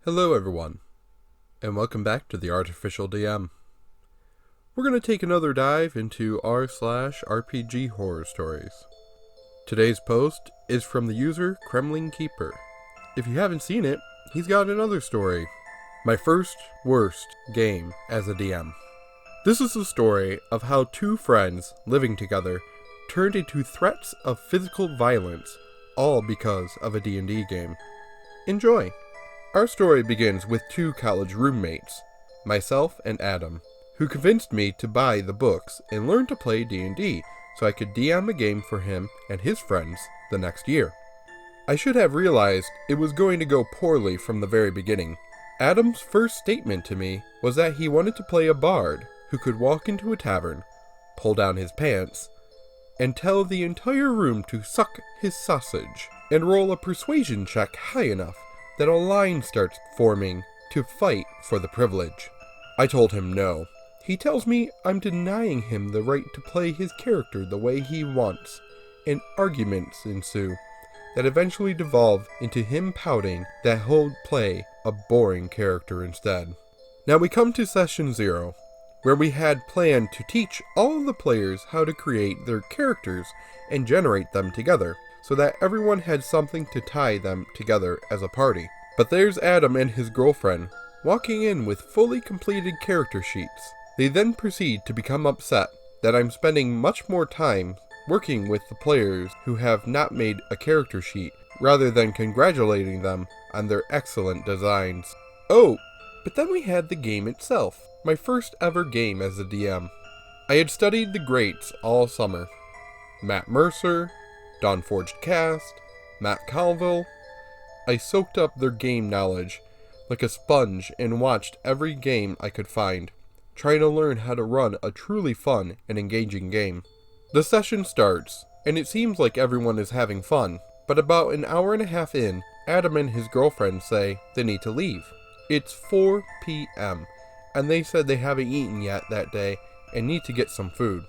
Hello everyone, and welcome back to the Artificial DM. We're going to take another dive into r/RPG horror stories. Today's post is from the user Kremling Keeper. If you haven't seen it, he's got another story. My first worst game as a DM. This is the story of how two friends living together turned into threats of physical violence, all because of a D&D game. Enjoy! Our story begins with two college roommates, myself and Adam, who convinced me to buy the books and learn to play D&D so I could DM a game for him and his friends the next year. I should have realized it was going to go poorly from the very beginning. Adam's first statement to me was that he wanted to play a bard who could walk into a tavern, pull down his pants, and tell the entire room to suck his sausage, and roll a persuasion check high enough that a line starts forming to fight for the privilege. I told him no. He tells me I'm denying him the right to play his character the way he wants, and arguments ensue that eventually devolve into him pouting that he'll play a boring character instead. Now we come to session 0, where we had planned to teach all of the players how to create their characters and generate them together, so that everyone had something to tie them together as a party. But there's Adam and his girlfriend, walking in with fully completed character sheets. They then proceed to become upset that I'm spending much more time working with the players who have not made a character sheet, rather than congratulating them on their excellent designs. Oh, but then we had the game itself, my first ever game as a DM. I had studied the greats all summer. Matt Mercer, Dawnforged Cast, Matt Colville. I soaked up their game knowledge like a sponge and watched every game I could find, trying to learn how to run a truly fun and engaging game. The session starts, and it seems like everyone is having fun, but about an hour and a half in, Adam and his girlfriend say they need to leave. It's 4 p.m., and they said they haven't eaten yet that day and need to get some food.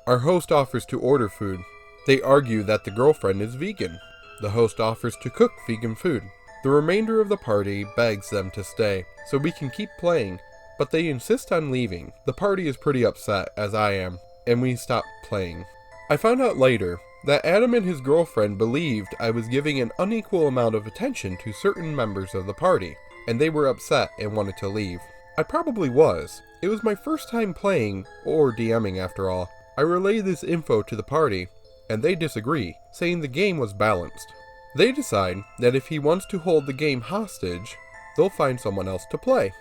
Our host offers to order food. They argue that the girlfriend is vegan. The host offers to cook vegan food. The remainder of the party begs them to stay, so we can keep playing, but they insist on leaving. The party is pretty upset, as I am, and we stop playing. I found out later that Adam and his girlfriend believed I was giving an unequal amount of attention to certain members of the party, and they were upset and wanted to leave. I probably was. It was my first time playing, or DMing after all. I relay this info to the party, and they disagree, saying the game was balanced. They decide that if he wants to hold the game hostage, they'll find someone else to play.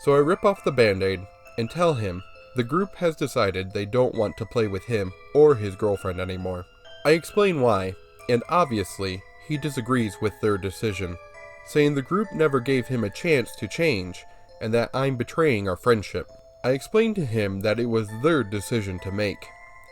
So I rip off the band-aid and tell him the group has decided they don't want to play with him or his girlfriend anymore. I explain why, and obviously he disagrees with their decision, saying the group never gave him a chance to change and that I'm betraying our friendship. I explained to him that it was their decision to make,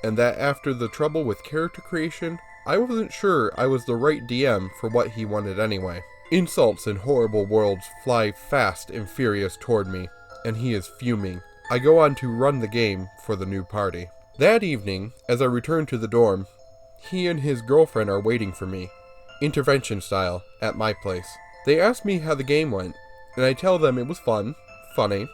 and that after the trouble with character creation, I wasn't sure I was the right DM for what he wanted anyway. Insults and horrible words fly fast and furious toward me, and he is fuming. I go on to run the game for the new party. That evening, as I return to the dorm, he and his girlfriend are waiting for me, intervention style, at my place. They ask me how the game went, and I tell them it was fun, funny,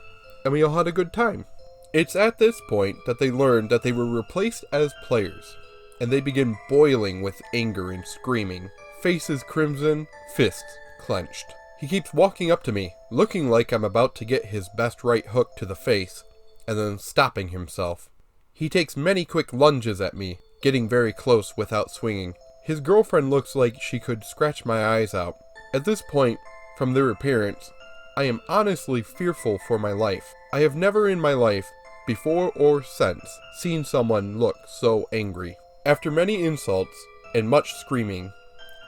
and we all had a good time. It's at this point that they learn that they were replaced as players, and they begin boiling with anger and screaming, faces crimson, fists clenched. He keeps walking up to me, looking like I'm about to get his best right hook to the face, and then stopping himself. He takes many quick lunges at me, getting very close without swinging. His girlfriend looks like she could scratch my eyes out. At this point, from their appearance, I am honestly fearful for my life. I have never in my life, before or since, seen someone look so angry. After many insults and much screaming,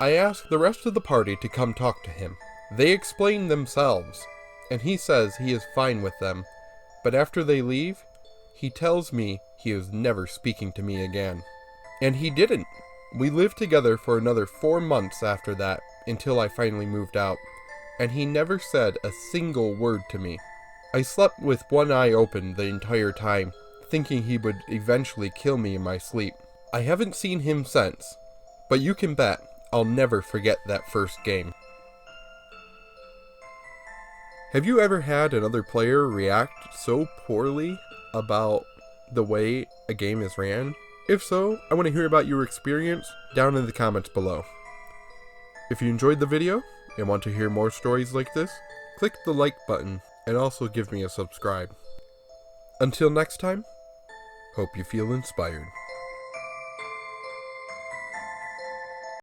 I ask the rest of the party to come talk to him. They explain themselves, and he says he is fine with them, but after they leave, he tells me he is never speaking to me again. And he didn't. We lived together for another 4 months after that, until I finally moved out, and he never said a single word to me. I slept with one eye open the entire time, thinking he would eventually kill me in my sleep. I haven't seen him since, but you can bet I'll never forget that first game. Have you ever had another player react so poorly about the way a game is ran? If so, I want to hear about your experience down in the comments below. If you enjoyed the video and want to hear more stories like this, click the like button and also give me a subscribe. Until next time, hope you feel inspired.